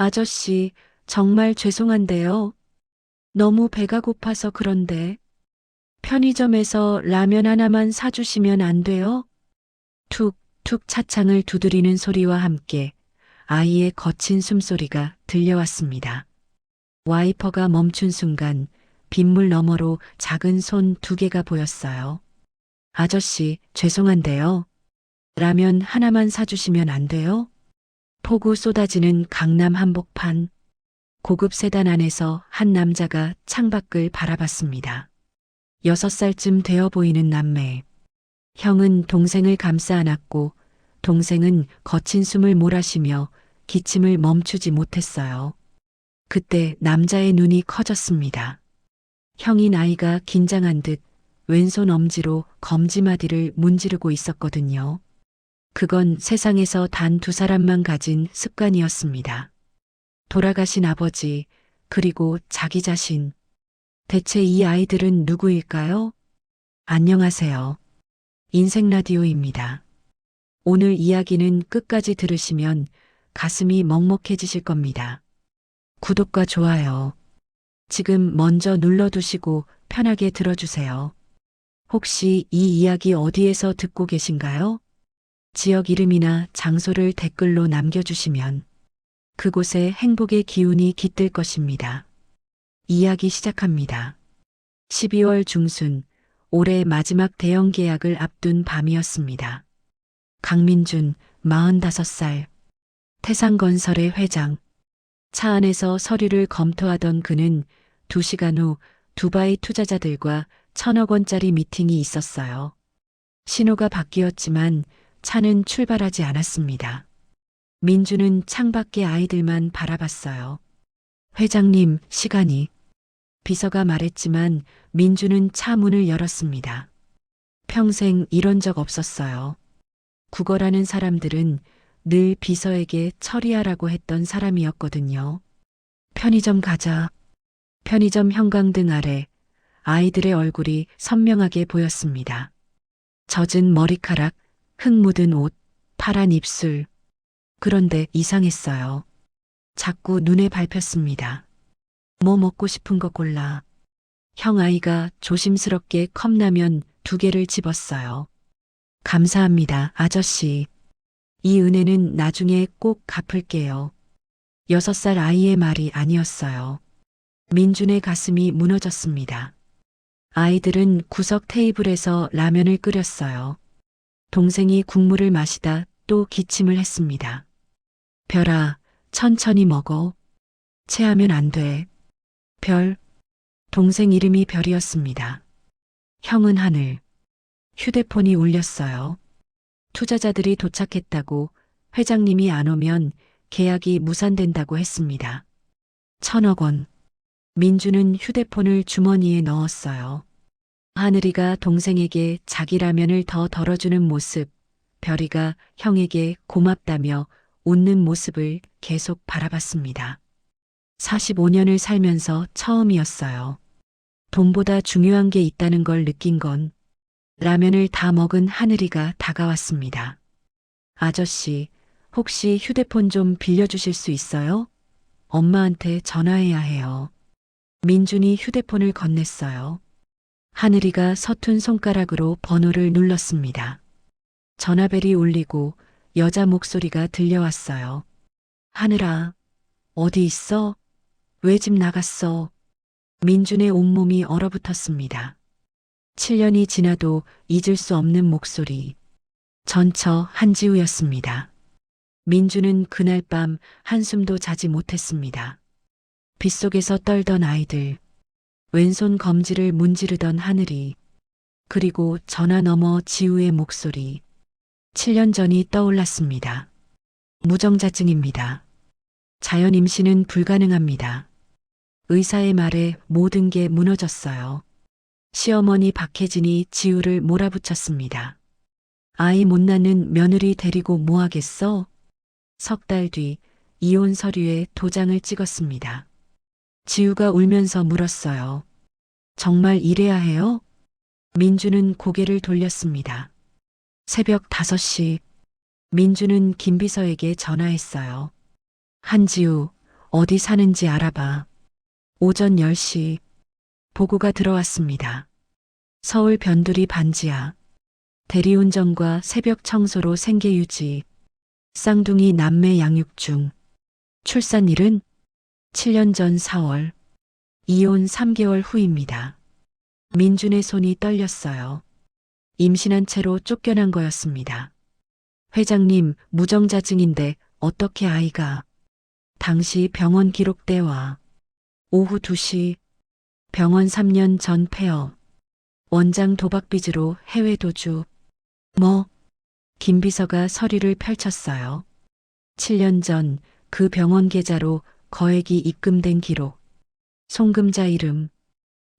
아저씨, 정말 죄송한데요. 너무 배가 고파서 그런데 편의점에서 라면 하나만 사주시면 안 돼요? 툭툭 차창을 두드리는 소리와 함께 아이의 거친 숨소리가 들려왔습니다. 와이퍼가 멈춘 순간 빗물 너머로 작은 손 두 개가 보였어요. 아저씨, 죄송한데요. 라면 하나만 사주시면 안 돼요? 폭우 쏟아지는 강남 한복판. 고급 세단 안에서 한 남자가 창밖을 바라봤습니다. 6살쯤 되어 보이는 남매. 형은 동생을 감싸 안았고 동생은 거친 숨을 몰아쉬며 기침을 멈추지 못했어요. 그때 남자의 눈이 커졌습니다. 형이 나이가 긴장한 듯 왼손 엄지로 검지마디를 문지르고 있었거든요. 그건 세상에서 단 두 사람만 가진 습관이었습니다. 돌아가신 아버지, 그리고 자기 자신. 대체 이 아이들은 누구일까요? 안녕하세요. 인생 라디오입니다. 오늘 이야기는 끝까지 들으시면 가슴이 먹먹해지실 겁니다. 구독과 좋아요. 지금 먼저 눌러두시고 편하게 들어주세요. 혹시 이 이야기 어디에서 듣고 계신가요? 지역 이름이나 장소를 댓글로 남겨주시면 그곳에 행복의 기운이 깃들 것입니다. 이야기 시작합니다. 12월 중순, 올해 마지막 대형 계약을 앞둔 밤이었습니다. 강민준, 45살, 태상건설의 회장. 차 안에서 서류를 검토하던 그는 2시간 후 두바이 투자자들과 1,000억 원짜리 미팅이 있었어요. 신호가 바뀌었지만 차는 출발하지 않았습니다. 민주는 창밖의 아이들만 바라봤어요. 회장님, 시간이. 비서가 말했지만 민주는 차 문을 열었습니다. 평생 이런 적 없었어요. 국어라는 사람들은 늘 비서에게 처리하라고 했던 사람이었거든요. 편의점 가자. 편의점 형광등 아래 아이들의 얼굴이 선명하게 보였습니다. 젖은 머리카락, 흙 묻은 옷, 파란 입술. 그런데 이상했어요. 자꾸 눈에 밟혔습니다. 뭐 먹고 싶은 거 골라. 형 아이가 조심스럽게 컵라면 2개를 집었어요. 감사합니다, 아저씨. 이 은혜는 나중에 꼭 갚을게요. 6살 아이의 말이 아니었어요. 민준의 가슴이 무너졌습니다. 아이들은 구석 테이블에서 라면을 끓였어요. 동생이 국물을 마시다 또 기침을 했습니다. 별아, 천천히 먹어. 체하면 안 돼. 별, 동생 이름이 별이었습니다. 형은 하늘. 휴대폰이 울렸어요. 투자자들이 도착했다고, 회장님이 안 오면 계약이 무산된다고 했습니다. 1,000억 원. 민주는 휴대폰을 주머니에 넣었어요. 하늘이가 동생에게 자기 라면을 더 덜어주는 모습, 별이가 형에게 고맙다며 웃는 모습을 계속 바라봤습니다. 45년을 살면서 처음이었어요. 돈보다 중요한 게 있다는 걸 느낀 건 라면을 다 먹은 하늘이가 다가왔습니다. 아저씨, 혹시 휴대폰 좀 빌려주실 수 있어요? 엄마한테 전화해야 해요. 민준이 휴대폰을 건넸어요. 하늘이가 서툰 손가락으로 번호를 눌렀습니다. 전화벨이 울리고 여자 목소리가 들려왔어요. 하늘아, 어디 있어? 왜 집 나갔어? 민준의 온몸이 얼어붙었습니다. 7년이 지나도 잊을 수 없는 목소리. 전처 한지우였습니다. 민준은 그날 밤 한숨도 자지 못했습니다. 빗속에서 떨던 아이들, 왼손 검지를 문지르던 하늘이, 그리고 전화 너머 지우의 목소리. 7년 전이 떠올랐습니다. 무정자증입니다. 자연 임신은 불가능합니다. 의사의 말에 모든 게 무너졌어요. 시어머니 박혜진이 지우를 몰아붙였습니다. 아이 못 낳는 며느리 데리고 뭐 하겠어? 3달 뒤 이혼 서류에 도장을 찍었습니다. 지우가 울면서 물었어요. 정말 이래야 해요? 민주는 고개를 돌렸습니다. 새벽 5시. 민주는 김 비서에게 전화했어요. 한지우, 어디 사는지 알아봐. 오전 10시 보고가 들어왔습니다. 서울 변두리 반지하. 대리운전과 새벽 청소로 생계 유지. 쌍둥이 남매 양육 중. 출산일은 7년 전 4월. 이혼 3개월 후입니다. 민준의 손이 떨렸어요. 임신한 채로 쫓겨난 거였습니다. 회장님, 무정자증인데 어떻게 아이가? 당시 병원 기록대와 오후 2시 병원 3년 전 폐업. 원장 도박 빚으로 해외 도주. 김 비서가 서류를 펼쳤어요. 7년 전 그 병원 계좌로 거액이 입금된 기록. 송금자 이름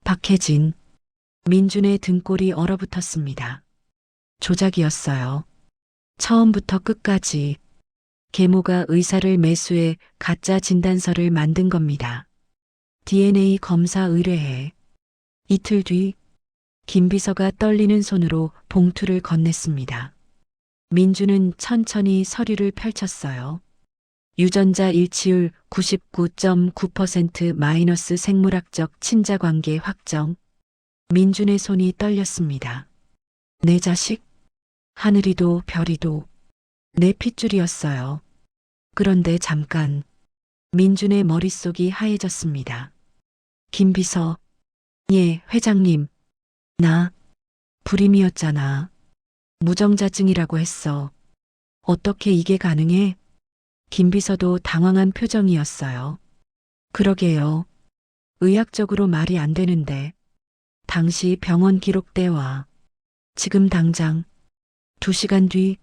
박혜진. 민준의 등골이 얼어붙었습니다. 조작이었어요. 처음부터 끝까지. 계모가 의사를 매수해 가짜 진단서를 만든 겁니다. DNA 검사 의뢰해. 이틀 뒤 김 비서가 떨리는 손으로 봉투를 건넸습니다. 민주는 천천히 서류를 펼쳤어요. 유전자 일치율 99.9% 마이너스 생물학적 친자관계 확정. 민준의 손이 떨렸습니다. 내 자식? 하늘이도 별이도 내 핏줄이었어요. 그런데 잠깐 민준의 머릿속이 하얘졌습니다. 김 비서. 예, 회장님. 나 불임이었잖아. 무정자증이라고 했어. 어떻게 이게 가능해? 김 비서도 당황한 표정이었어요. 그러게요. 의학적으로 말이 안 되는데. 당시 병원 기록대와 지금 당장 2시간 뒤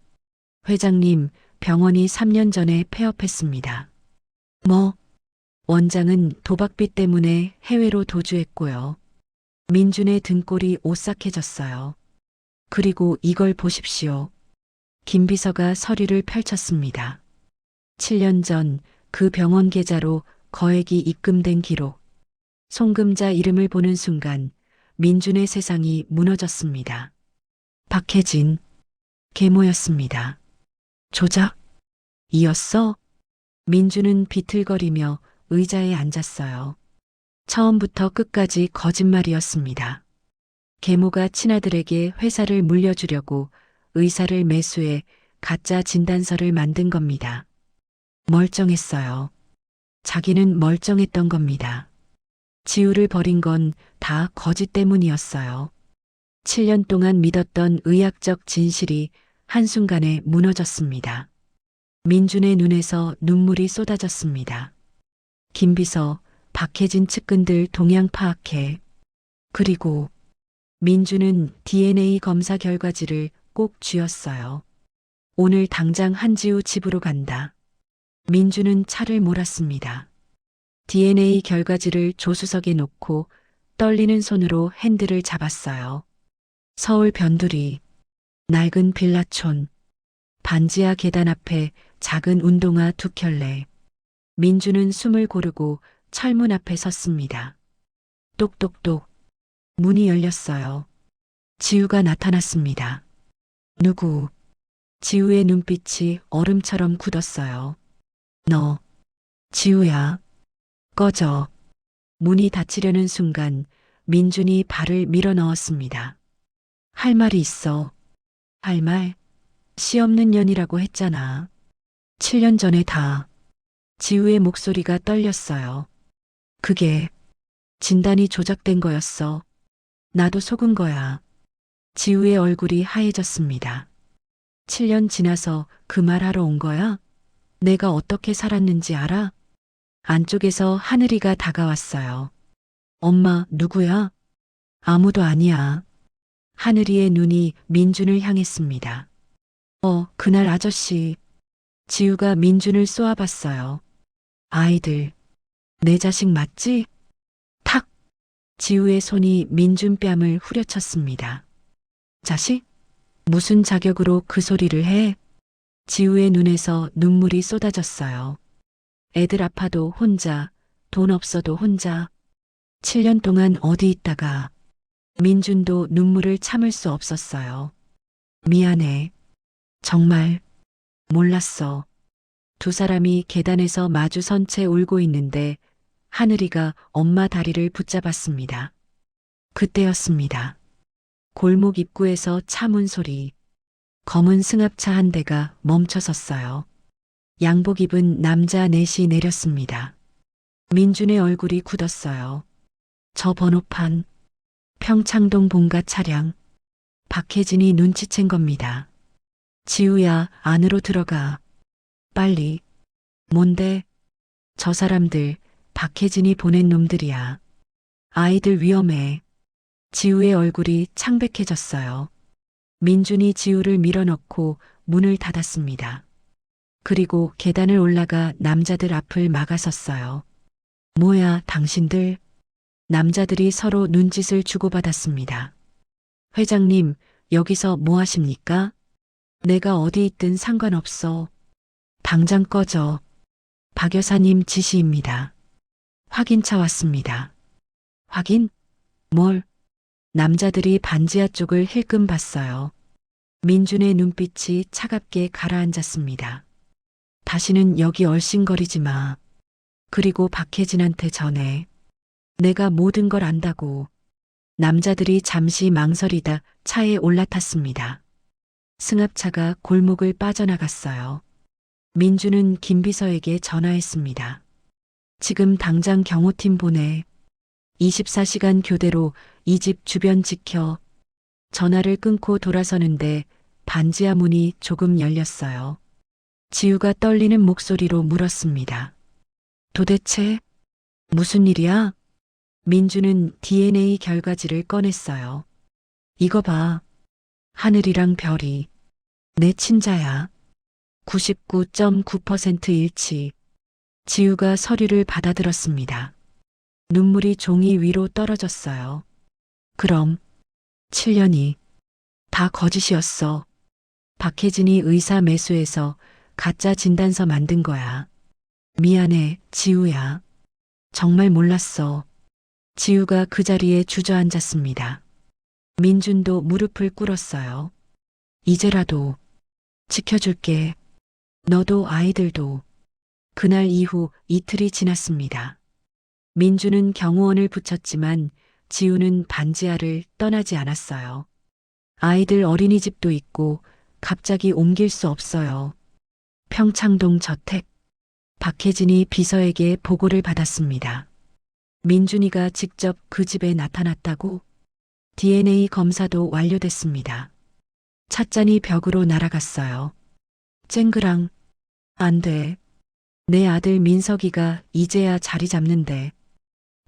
회장님, 병원이 3년 전에 폐업했습니다. 원장은 도박빚 때문에 해외로 도주했고요. 민준의 등골이 오싹해졌어요. 그리고 이걸 보십시오. 김 비서가 서류를 펼쳤습니다. 7년 전 그 병원 계좌로 거액이 입금된 기록. 송금자 이름을 보는 순간 민준의 세상이 무너졌습니다. 박혜진. 계모였습니다. 조작? 이었어? 민준은 비틀거리며 의자에 앉았어요. 처음부터 끝까지 거짓말이었습니다. 계모가 친아들에게 회사를 물려주려고 의사를 매수해 가짜 진단서를 만든 겁니다. 멀쩡했어요. 자기는 멀쩡했던 겁니다. 지우를 버린 건 다 거짓 때문이었어요. 7년 동안 믿었던 의학적 진실이 한순간에 무너졌습니다. 민준의 눈에서 눈물이 쏟아졌습니다. 김 비서, 박혜진 측근들 동향 파악해. 그리고 민준은 DNA 검사 결과지를 꼭 쥐었어요. 오늘 당장 한지우 집으로 간다. 민준은 차를 몰았습니다. DNA 결과지를 조수석에 놓고 떨리는 손으로 핸들을 잡았어요. 서울 변두리, 낡은 빌라촌, 반지하 계단 앞에 작은 운동화 2켤레. 민준은 숨을 고르고 철문 앞에 섰습니다. 똑똑똑. 문이 열렸어요. 지우가 나타났습니다. 누구? 지우의 눈빛이 얼음처럼 굳었어요. 너, 지우야. 꺼져. 문이 닫히려는 순간 민준이 발을 밀어 넣었습니다. 할 말이 있어. 할 말? 씨 없는 년이라고 했잖아. 7년 전에 다. 지우의 목소리가 떨렸어요. 그게 진단이 조작된 거였어. 나도 속은 거야. 지우의 얼굴이 하얘졌습니다. 7년 지나서 그 말하러 온 거야? 내가 어떻게 살았는지 알아? 안쪽에서 하늘이가 다가왔어요. 엄마, 누구야? 아무도 아니야. 하늘이의 눈이 민준을 향했습니다. 그날 아저씨. 지우가 민준을 쏘아봤어요. 아이들, 내 자식 맞지? 탁! 지우의 손이 민준 뺨을 후려쳤습니다. 자식? 무슨 자격으로 그 소리를 해? 지우의 눈에서 눈물이 쏟아졌어요. 애들 아파도 혼자, 돈 없어도 혼자. 7년 동안 어디 있다가. 민준도 눈물을 참을 수 없었어요. 미안해. 정말 몰랐어. 두 사람이 계단에서 마주 선 채 울고 있는데 하늘이가 엄마 다리를 붙잡았습니다. 그때였습니다. 골목 입구에서 차 문 소리. 검은 승합차 한 대가 멈춰 섰어요. 양복 입은 남자 넷이 내렸습니다. 민준의 얼굴이 굳었어요. 저 번호판, 평창동 본가 차량. 박혜진이 눈치챈 겁니다. 지우야, 안으로 들어가. 빨리. 뭔데? 저 사람들, 박혜진이 보낸 놈들이야. 아이들 위험해. 지우의 얼굴이 창백해졌어요. 민준이 지우를 밀어넣고 문을 닫았습니다. 그리고 계단을 올라가 남자들 앞을 막아섰어요. 뭐야, 당신들? 남자들이 서로 눈짓을 주고받았습니다. 회장님, 여기서 뭐 하십니까? 내가 어디 있든 상관없어. 당장 꺼져. 박 여사님 지시입니다. 확인차 왔습니다. 확인? 뭘? 남자들이 반지하 쪽을 힐끔 봤어요. 민준의 눈빛이 차갑게 가라앉았습니다. 다시는 여기 얼씬거리지 마. 그리고 박혜진한테 전해. 내가 모든 걸 안다고. 남자들이 잠시 망설이다 차에 올라탔습니다. 승합차가 골목을 빠져나갔어요. 민주는 김비서에게 전화했습니다. 지금 당장 경호팀 보내. 24시간 교대로 이 집 주변 지켜. 전화를 끊고 돌아서는데 반지하 문이 조금 열렸어요. 지우가 떨리는 목소리로 물었습니다. 도대체 무슨 일이야? 민주는 DNA 결과지를 꺼냈어요. 이거 봐. 하늘이랑 별이. 내 친자야. 99.9% 일치. 지우가 서류를 받아들었습니다. 눈물이 종이 위로 떨어졌어요. 그럼 7년이 다 거짓이었어. 박혜진이 의사 매수해서 가짜 진단서 만든 거야. 미안해, 지우야. 정말 몰랐어. 지우가 그 자리에 주저앉았습니다. 민준도 무릎을 꿇었어요. 이제라도 지켜줄게. 너도 아이들도. 그날 이후 이틀이 지났습니다. 민준은 경호원을 붙였지만 지우는 반지하를 떠나지 않았어요. 아이들 어린이집도 있고 갑자기 옮길 수 없어요. 평창동 저택. 박혜진이 비서에게 보고를 받았습니다. 민준이가 직접 그 집에 나타났다고? DNA 검사도 완료됐습니다. 찻잔이 벽으로 날아갔어요. 쨍그랑. 안 돼. 내 아들 민석이가 이제야 자리 잡는데.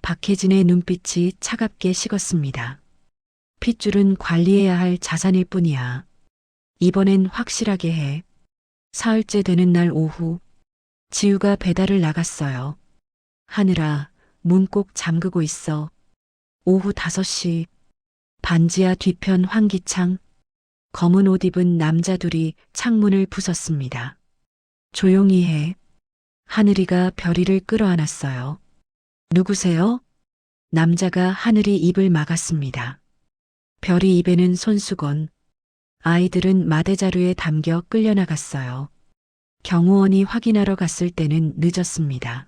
박혜진의 눈빛이 차갑게 식었습니다. 핏줄은 관리해야 할 자산일 뿐이야. 이번엔 확실하게 해. 사흘째 되는 날 오후, 지우가 배달을 나갔어요. 하늘아, 문 꼭 잠그고 있어. 오후 5시, 반지하 뒤편 환기창, 검은 옷 입은 남자 둘이 창문을 부쉈습니다. 조용히 해. 하늘이가 별이를 끌어안았어요. 누구세요? 남자가 하늘이 입을 막았습니다. 별이 입에는 손수건. 아이들은 마대자루에 담겨 끌려나갔어요. 경호원이 확인하러 갔을 때는 늦었습니다.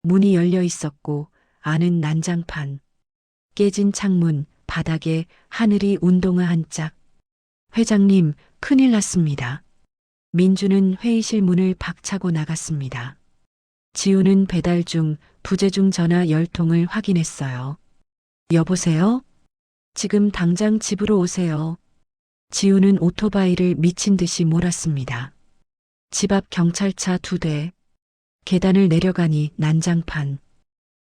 문이 열려 있었고 안은 난장판. 깨진 창문, 바닥에 하늘이 운동화 한 짝. 회장님, 큰일 났습니다. 민주는 회의실 문을 박차고 나갔습니다. 지우는 배달 중 부재중 전화 10통을 확인했어요. 여보세요? 지금 당장 집으로 오세요. 지우는 오토바이를 미친 듯이 몰았습니다. 집 앞 경찰차 2대. 계단을 내려가니 난장판.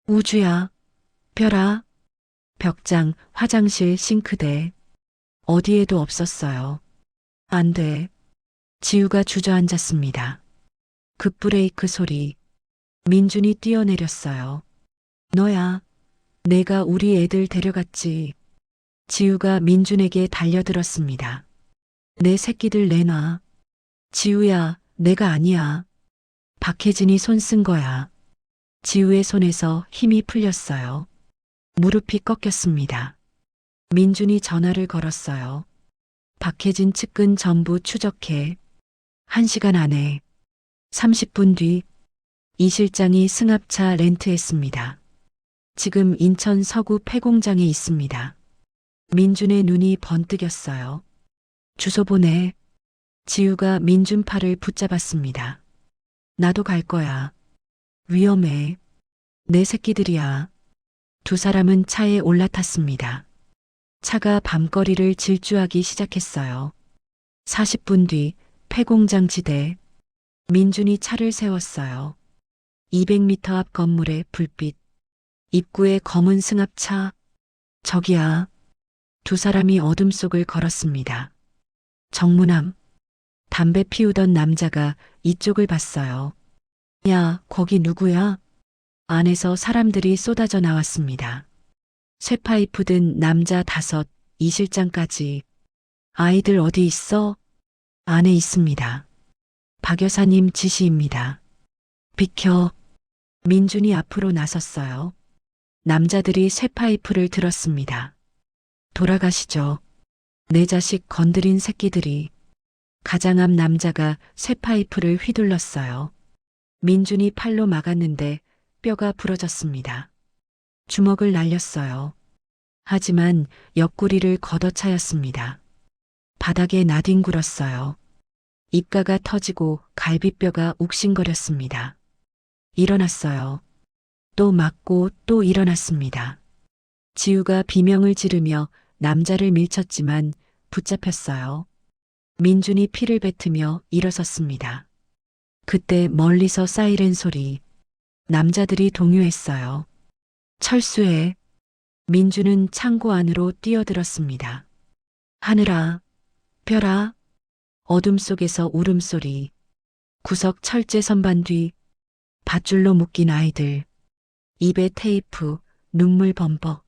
우주야. 별아. 벽장, 화장실, 싱크대. 어디에도 없었어요. 안 돼. 지우가 주저앉았습니다. 급브레이크 소리. 민준이 뛰어내렸어요. 너야. 내가 우리 애들 데려갔지. 지우가 민준에게 달려들었습니다. 내 새끼들 내놔. 지우야, 내가 아니야. 박혜진이 손 쓴 거야. 지우의 손에서 힘이 풀렸어요. 무릎이 꺾였습니다. 민준이 전화를 걸었어요. 박혜진 측근 전부 추적해. 1시간 안에. 30분 뒤 이 실장이 승합차 렌트했습니다. 지금 인천 서구 폐공장에 있습니다. 민준의 눈이 번뜩였어요. 주소 보내. 지우가 민준 팔을 붙잡았습니다. 나도 갈 거야. 위험해. 내 새끼들이야. 두 사람은 차에 올라탔습니다. 차가 밤거리를 질주하기 시작했어요. 40분 뒤 폐공장 지대. 민준이 차를 세웠어요. 200m 앞 건물의 불빛. 입구에 검은 승합차. 저기야. 두 사람이 어둠 속을 걸었습니다. 정문함. 담배 피우던 남자가 이쪽을 봤어요. 야, 거기 누구야? 안에서 사람들이 쏟아져 나왔습니다. 쇠파이프 든 남자 5, 이 실장까지. 아이들 어디 있어? 안에 있습니다. 박 여사님 지시입니다. 비켜. 민준이 앞으로 나섰어요. 남자들이 쇠파이프를 들었습니다. 돌아가시죠. 내 자식 건드린 새끼들이. 가장 앞 남자가 쇠파이프를 휘둘렀어요. 민준이 팔로 막았는데 뼈가 부러졌습니다. 주먹을 날렸어요. 하지만 옆구리를 걷어차였습니다. 바닥에 나뒹굴었어요. 입가가 터지고 갈비뼈가 욱신거렸습니다. 일어났어요. 또 맞고 또 일어났습니다. 지우가 비명을 지르며 남자를 밀쳤지만 붙잡혔어요. 민준이 피를 뱉으며 일어섰습니다. 그때 멀리서 사이렌 소리. 남자들이 동요했어요. 철수해. 민준은 창고 안으로 뛰어들었습니다. 하늘아, 별아. 어둠 속에서 울음소리. 구석 철제 선반 뒤. 밧줄로 묶인 아이들. 입에 테이프, 눈물 범벅.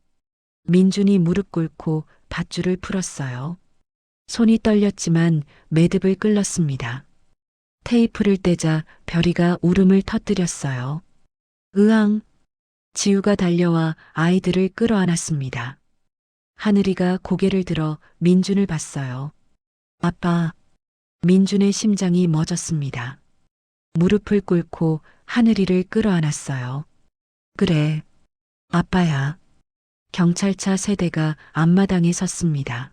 민준이 무릎 꿇고 밧줄을 풀었어요. 손이 떨렸지만 매듭을 끌었습니다. 테이프를 떼자 별이가 울음을 터뜨렸어요. 으앙. 지우가 달려와 아이들을 끌어안았습니다. 하늘이가 고개를 들어 민준을 봤어요. 아빠. 민준의 심장이 멎었습니다. 무릎을 꿇고 하늘이를 끌어안았어요. 그래. 아빠야. 경찰차 세대가 앞마당에 섰습니다.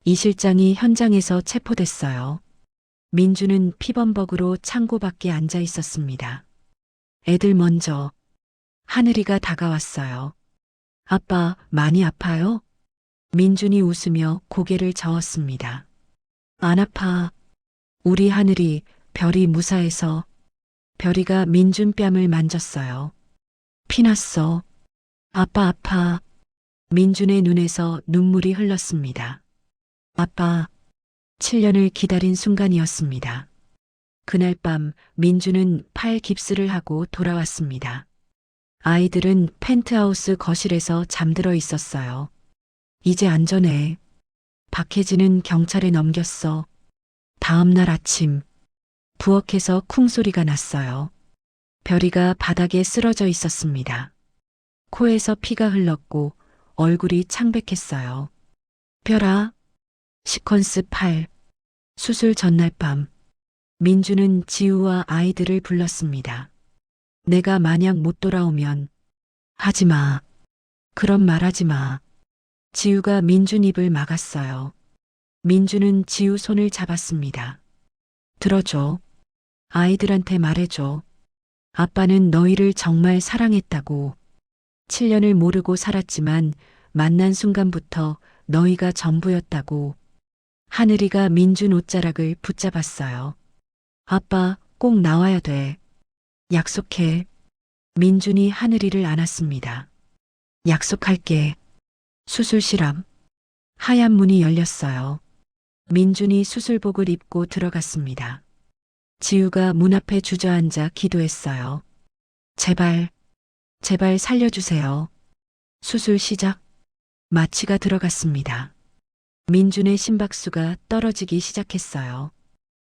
이 실장이 현장에서 체포됐어요. 민준은 피범벅으로 창고 밖에 앉아 있었습니다. 애들 먼저. 하늘이가 다가왔어요. 아빠, 많이 아파요? 민준이 웃으며 고개를 저었습니다. 안 아파. 우리 하늘이, 별이 무사해서. 별이가 민준 뺨을 만졌어요. 피났어. 아빠 아파. 민준의 눈에서 눈물이 흘렀습니다. 아빠, 7년을 기다린 순간이었습니다. 그날 밤 민준은 팔 깁스를 하고 돌아왔습니다. 아이들은 펜트하우스 거실에서 잠들어 있었어요. 이제 안전해. 박혜진은 경찰에 넘겼어. 다음 날 아침, 부엌에서 쿵 소리가 났어요. 별이가 바닥에 쓰러져 있었습니다. 코에서 피가 흘렀고 얼굴이 창백했어요. 별아. 시퀀스 8. 수술 전날 밤. 민주는 지우와 아이들을 불렀습니다. 내가 만약 못 돌아오면. 하지 마. 그런 말 하지 마. 지우가 민준 입을 막았어요. 민주는 지우 손을 잡았습니다. 들어줘. 아이들한테 말해줘. 아빠는 너희를 정말 사랑했다고. 7년을 모르고 살았지만 만난 순간부터 너희가 전부였다고. 하늘이가 민준 옷자락을 붙잡았어요. 아빠, 꼭 나와야 돼. 약속해. 민준이 하늘이를 안았습니다. 약속할게. 수술실 앞. 하얀 문이 열렸어요. 민준이 수술복을 입고 들어갔습니다. 지우가 문 앞에 주저앉아 기도했어요. 제발, 제발 살려주세요. 수술 시작. 마취가 들어갔습니다. 민준의 심박수가 떨어지기 시작했어요.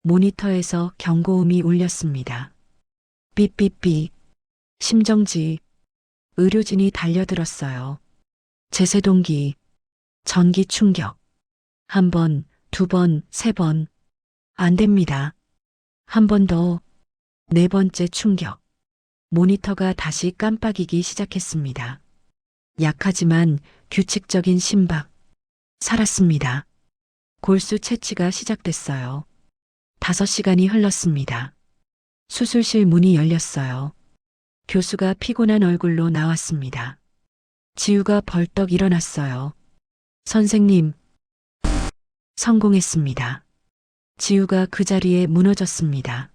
모니터에서 경고음이 울렸습니다. 삐삐삐. 심정지. 의료진이 달려들었어요. 제세동기. 전기 충격. 한 번, 두 번, 세 번. 안 됩니다. 한 번 더. 네 번째 충격. 모니터가 다시 깜빡이기 시작했습니다. 약하지만 규칙적인 심박. 살았습니다. 골수 채취가 시작됐어요. 5시간이 흘렀습니다. 수술실 문이 열렸어요. 교수가 피곤한 얼굴로 나왔습니다. 지우가 벌떡 일어났어요. 선생님, 성공했습니다. 지우가 그 자리에 무너졌습니다.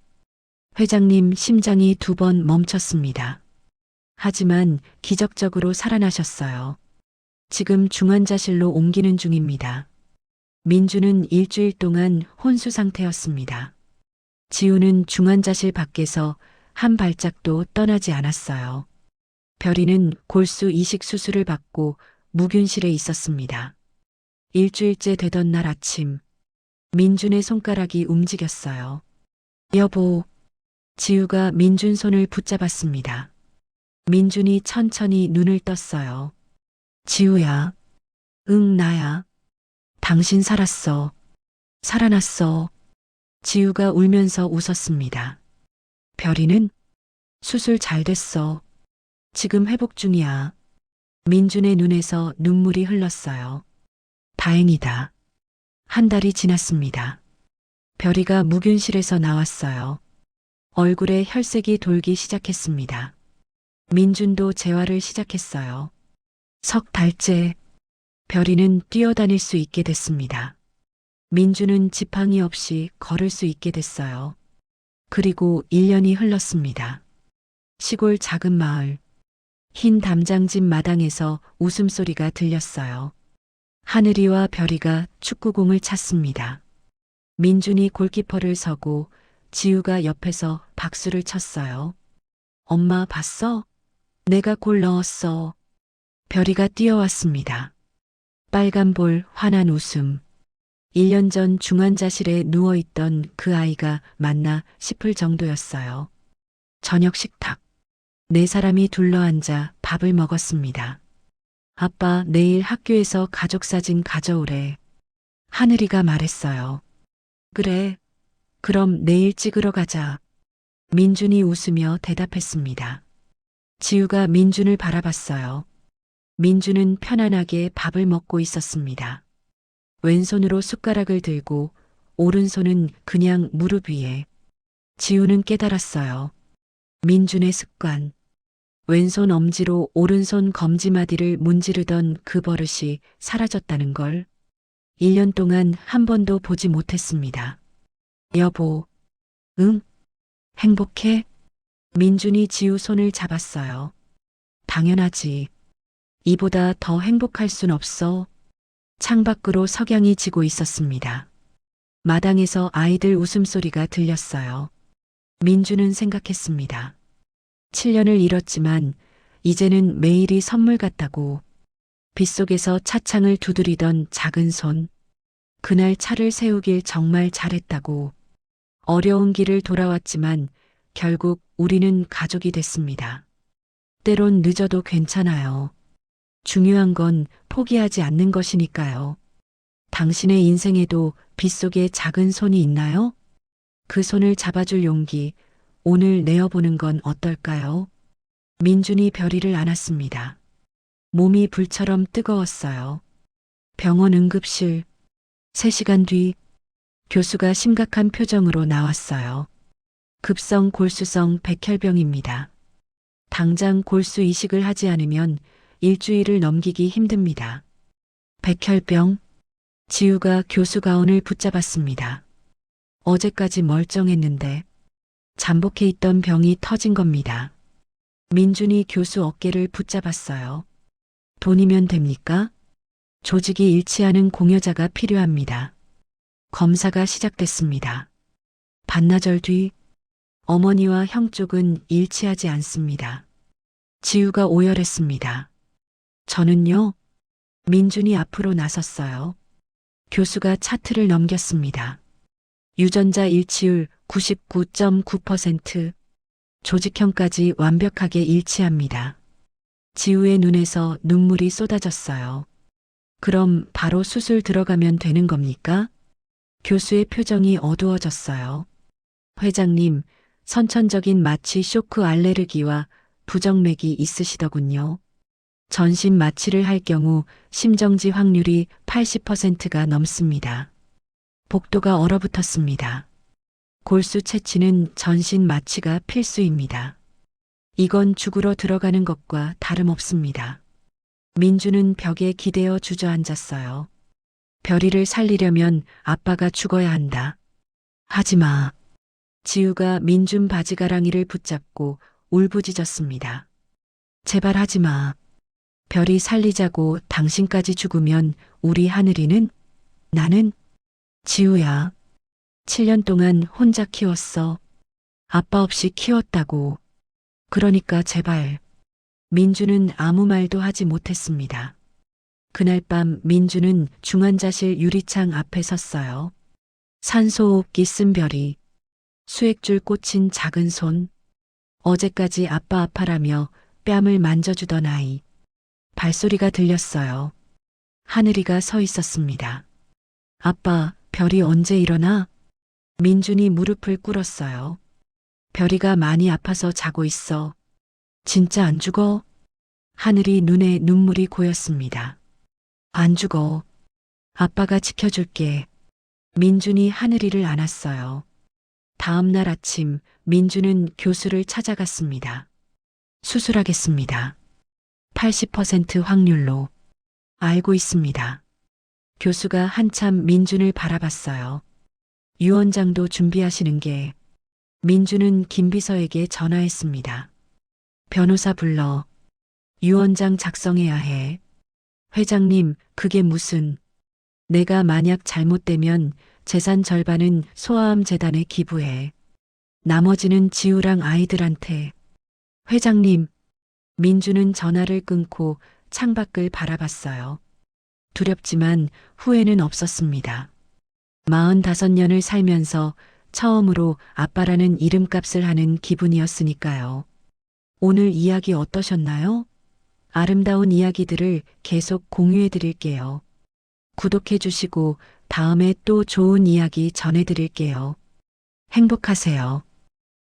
회장님 심장이 2번 멈췄습니다. 하지만 기적적으로 살아나셨어요. 지금 중환자실로 옮기는 중입니다. 민주는 일주일 동안 혼수 상태였습니다. 지우는 중환자실 밖에서 한 발짝도 떠나지 않았어요. 별이는 골수 이식 수술을 받고 무균실에 있었습니다. 일주일째 되던 날 아침, 민준의 손가락이 움직였어요. 여보, 지우가 민준 손을 붙잡았습니다. 민준이 천천히 눈을 떴어요. 지우야. 응, 나야. 당신 살았어. 살아났어. 지우가 울면서 웃었습니다. 별이는 수술 잘 됐어. 지금 회복 중이야. 민준의 눈에서 눈물이 흘렀어요. 다행이다. 한 달이 지났습니다. 별이가 무균실에서 나왔어요. 얼굴에 혈색이 돌기 시작했습니다. 민준도 재활을 시작했어요. 3달째 별이는 뛰어다닐 수 있게 됐습니다. 민준은 지팡이 없이 걸을 수 있게 됐어요. 그리고 1년이 흘렀습니다. 시골 작은 마을, 흰 담장집 마당에서 웃음소리가 들렸어요. 하늘이와 별이가 축구공을 찼습니다. 민준이 골키퍼를 서고 지우가 옆에서 박수를 쳤어요. 엄마 봤어? 내가 골 넣었어. 별이가 뛰어왔습니다. 빨간 볼, 환한 웃음. 1년 전 중환자실에 누워있던 그 아이가 맞나 싶을 정도였어요. 저녁 식탁. 4사람이 둘러앉아 밥을 먹었습니다. 아빠, 내일 학교에서 가족사진 가져오래. 하늘이가 말했어요. 그래. 그럼 내일 찍으러 가자. 민준이 웃으며 대답했습니다. 지우가 민준을 바라봤어요. 민준은 편안하게 밥을 먹고 있었습니다. 왼손으로 숟가락을 들고 오른손은 그냥 무릎 위에. 지우는 깨달았어요. 민준의 습관. 왼손 엄지로 오른손 검지마디를 문지르던 그 버릇이 사라졌다는 걸 1년 동안 한 번도 보지 못했습니다. 여보, 응? 행복해? 민준이 지우 손을 잡았어요. 당연하지. 이보다 더 행복할 순 없어. 창밖으로 석양이 지고 있었습니다. 마당에서 아이들 웃음소리가 들렸어요. 민준은 생각했습니다. 7년을 잃었지만 이제는 매일이 선물 같다고. 빗속에서 차창을 두드리던 작은 손. 그날 차를 세우길 정말 잘했다고. 어려운 길을 돌아왔지만 결국 우리는 가족이 됐습니다. 때론 늦어도 괜찮아요. 중요한 건 포기하지 않는 것이니까요. 당신의 인생에도 빗속에 작은 손이 있나요? 그 손을 잡아줄 용기, 오늘 내어보는 건 어떨까요? 민준이 별이를 안았습니다. 몸이 불처럼 뜨거웠어요. 병원 응급실. 3시간 뒤 교수가 심각한 표정으로 나왔어요. 급성 골수성 백혈병입니다. 당장 골수 이식을 하지 않으면 일주일을 넘기기 힘듭니다. 백혈병. 지우가 교수 가운을 붙잡았습니다. 어제까지 멀쩡했는데 잠복해 있던 병이 터진 겁니다. 민준이 교수 어깨를 붙잡았어요. 돈이면 됩니까? 조직이 일치하는 공여자가 필요합니다. 검사가 시작됐습니다. 반나절 뒤 어머니와 형 쪽은 일치하지 않습니다. 지우가 오열했습니다. 저는요? 민준이 앞으로 나섰어요. 교수가 차트를 넘겼습니다. 유전자 일치율 99.9%, 조직형까지 완벽하게 일치합니다. 지우의 눈에서 눈물이 쏟아졌어요. 그럼 바로 수술 들어가면 되는 겁니까? 교수의 표정이 어두워졌어요. 회장님, 선천적인 마취 쇼크 알레르기와 부정맥이 있으시더군요. 전신 마취를 할 경우 심정지 확률이 80%가 넘습니다. 복도가 얼어붙었습니다. 골수 채취는 전신 마취가 필수입니다. 이건 죽으러 들어가는 것과 다름없습니다. 민주는 벽에 기대어 주저앉았어요. 별이를 살리려면 아빠가 죽어야 한다. 하지 마. 지우가 민준 바지가랑이를 붙잡고 울부짖었습니다. 제발 하지 마. 별이 살리자고 당신까지 죽으면 우리 하늘이는? 나는? 지우야. 7년 동안 혼자 키웠어. 아빠 없이 키웠다고. 그러니까 제발. 민주는 아무 말도 하지 못했습니다. 그날 밤 민주는 중환자실 유리창 앞에 섰어요. 산소호흡기 쓴 별이, 수액줄 꽂힌 작은 손, 어제까지 아빠 아파라며 뺨을 만져주던 아이. 발소리가 들렸어요. 하늘이가 서 있었습니다. 아빠, 별이 언제 일어나? 민준이 무릎을 꿇었어요. 별이가 많이 아파서 자고 있어. 진짜 안 죽어? 하늘이 눈에 눈물이 고였습니다. 안 죽어. 아빠가 지켜줄게. 민준이 하늘이를 안았어요. 다음 날 아침 민준은 교수를 찾아갔습니다. 수술하겠습니다. 80% 확률로. 알고 있습니다. 교수가 한참 민준을 바라봤어요. 유 원장도 준비하시는 게. 민준은 김 비서에게 전화했습니다. 변호사 불러. 유 원장 작성해야 해. 회장님, 그게 무슨. 내가 만약 잘못되면 재산 절반은 소아암 재단에 기부해. 나머지는 지우랑 아이들한테. 회장님, 민주는 전화를 끊고 창밖을 바라봤어요. 두렵지만 후회는 없었습니다. 45년을 살면서 처음으로 아빠라는 이름값을 하는 기분이었으니까요. 오늘 이야기 어떠셨나요? 아름다운 이야기들을 계속 공유해 드릴게요. 구독해 주시고 다음에 또 좋은 이야기 전해 드릴게요. 행복하세요.